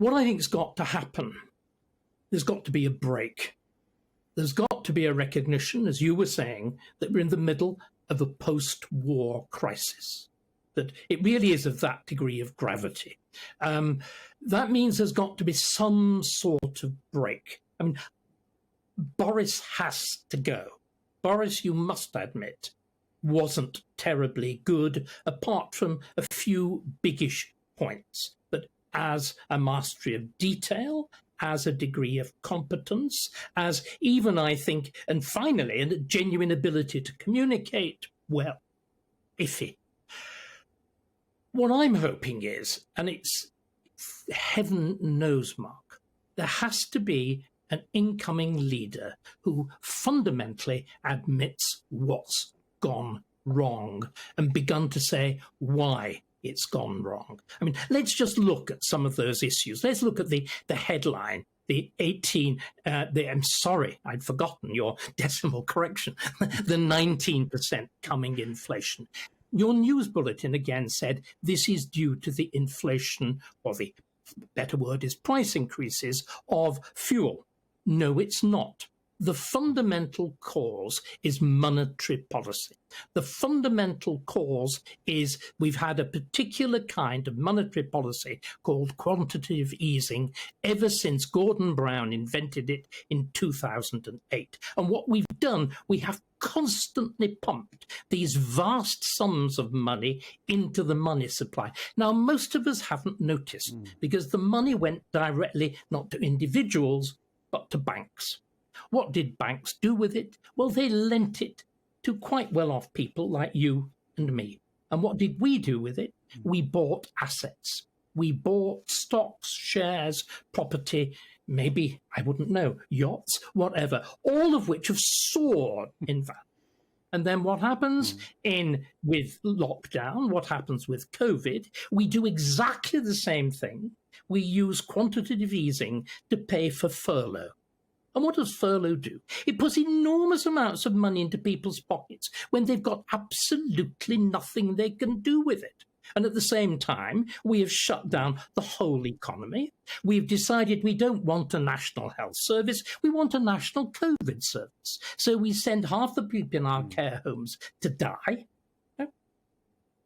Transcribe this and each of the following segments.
What I think's got to happen, there's got to be a break. There's got to be a recognition, as you were saying, that we're in the middle of a post-war crisis, that it really is of that degree of gravity. That means there's got to be some sort of break. I mean, Boris has to go. Boris, you must admit, wasn't terribly good, apart from a few biggish points. But as a mastery of detail, as a degree of competence, as even, I think, and finally, a genuine ability to communicate, well, iffy. What I'm hoping is, and it's heaven knows, Mark, there has to be an incoming leader who fundamentally admits what's gone wrong and begun to say why it's gone wrong. I mean, let's just look at some of those issues. Let's look at the headline, the 18, I'm sorry, I'd forgotten your decimal correction, the 19% coming inflation. Your news bulletin again said this is due to the inflation, or the better word is price increases of fuel. No, it's not. The fundamental cause is monetary policy. The fundamental cause is we've had a particular kind of monetary policy called quantitative easing ever since Gordon Brown invented it in 2008. And what we've done, we have constantly pumped these vast sums of money into the money supply. Now, most of us haven't noticed because the money went directly not to individuals, but to banks. What did banks do with it? Well, they lent it to quite well-off people like you and me. And what did we do with it? We bought assets. We bought stocks, shares, property, maybe, I wouldn't know, yachts, whatever, all of which have soared in value. And then what happens with lockdown, what happens with COVID, we do exactly the same thing. We use quantitative easing to pay for furlough. And what does furlough do? It puts enormous amounts of money into people's pockets when they've got absolutely nothing they can do with it. And at the same time, we have shut down the whole economy. We've decided we don't want a national health service. We want a national COVID service. So we send half the people in our care homes to die.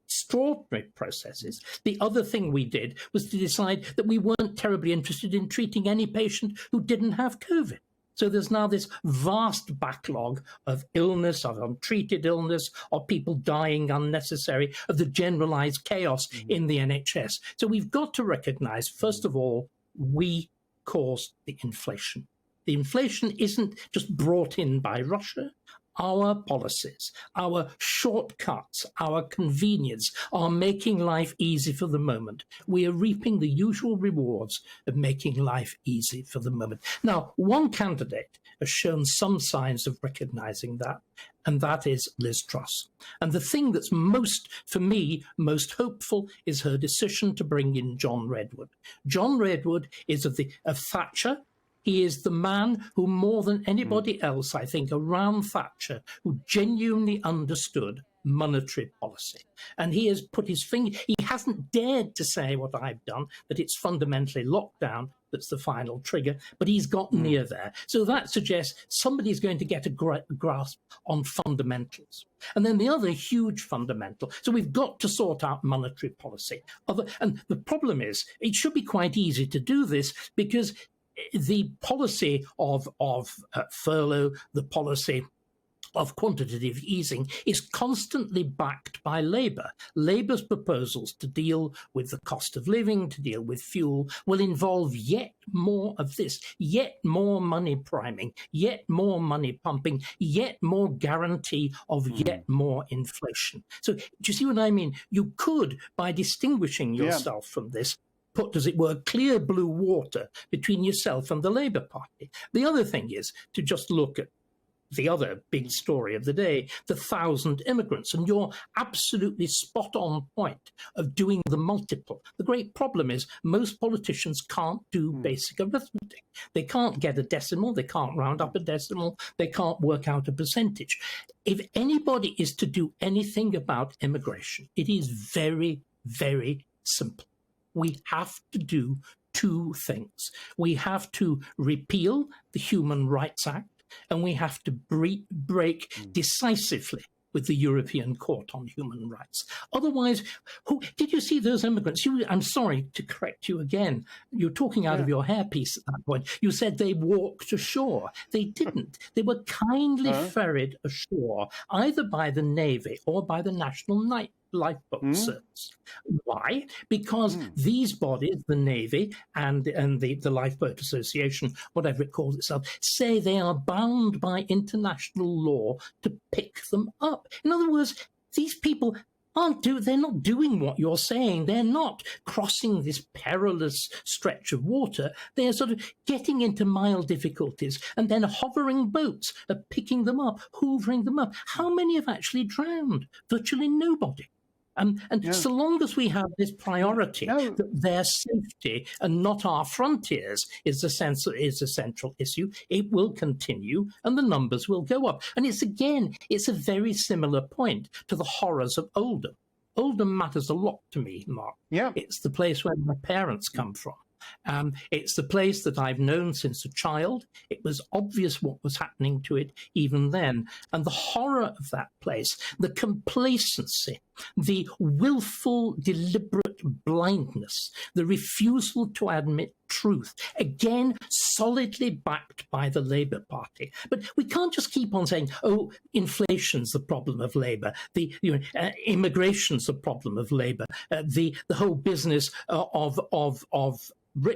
Extraordinary processes. The other thing we did was to decide that we weren't terribly interested in treating any patient who didn't have COVID. So there's now this vast backlog of illness, of untreated illness, of people dying unnecessary, of the generalized chaos in the NHS. So we've got to recognize, first of all, we caused the inflation. The inflation isn't just brought in by Russia. Our policies, our shortcuts, our convenience are making life easy for the moment. We are reaping the usual rewards of making life easy for the moment. Now, one candidate has shown some signs of recognizing that, and that is Liz Truss. And the thing that's most, for me, most hopeful is her decision to bring in John Redwood. John Redwood is of Thatcher. He is the man who, more than anybody else, I think, around Thatcher, who genuinely understood monetary policy. And he has put his finger, he hasn't dared to say what I've done, that it's fundamentally lockdown that's the final trigger, but he's got near there. So that suggests somebody's going to get a grasp on fundamentals. And then the other huge fundamental, so we've got to sort out monetary policy. And the problem is, it should be quite easy to do this because the policy of furlough, the policy of quantitative easing is constantly backed by Labour. Labour's proposals to deal with the cost of living, to deal with fuel, will involve yet more of this, yet more money priming, yet more money pumping, yet more guarantee of yet more inflation. So do you see what I mean? You could, by distinguishing yourself from this, put, as it were, clear blue water between yourself and the Labour Party. The other thing is to just look at the other big story of the day, the 1,000 immigrants. And you're absolutely spot on point of doing the multiple. The great problem is most politicians can't do basic arithmetic. They can't get a decimal. They can't round up a decimal. They can't work out a percentage. If anybody is to do anything about immigration, it is very, very simple. We have to do two things. We have to repeal the Human Rights Act, and we have to break decisively with the European Court on Human Rights. Otherwise, did you see those immigrants? I'm sorry to correct you again. You're talking out of your hairpiece at that point. You said they walked ashore. They didn't. They were kindly ferried ashore, either by the Navy or by the National Lifeboat Service. Why? Because these bodies, the Navy and the Lifeboat Association, whatever it calls itself, say they are bound by international law to pick them up. In other words, these people they're not doing what you're saying. They're not crossing this perilous stretch of water. They're sort of getting into mild difficulties, and then hovering boats are picking them up, hoovering them up. How many have actually drowned? Virtually nobody. And so long as we have this priority that their safety and not our frontiers is a central issue, it will continue and the numbers will go up. And it's a very similar point to the horrors of Oldham. Oldham matters a lot to me, Mark. Yeah. It's the place where my parents come from. It's the place that I've known since a child. It was obvious what was happening to it even then. And the horror of that place, the complacency, the willful, deliberate blindness, the refusal to admit truth, again, solidly backed by the Labour Party. But we can't just keep on saying, oh, inflation's the problem of Labour, immigration's the problem of Labour, the whole business of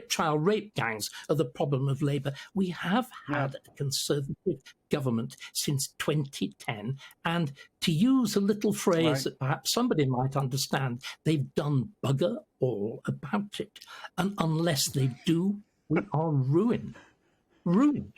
child rape gangs are the problem of Labour. We have had a Conservative government since 2010, and to use a little phrase that perhaps somebody might understand, they've done bugger all about it. And unless they do, we are ruined. Ruined.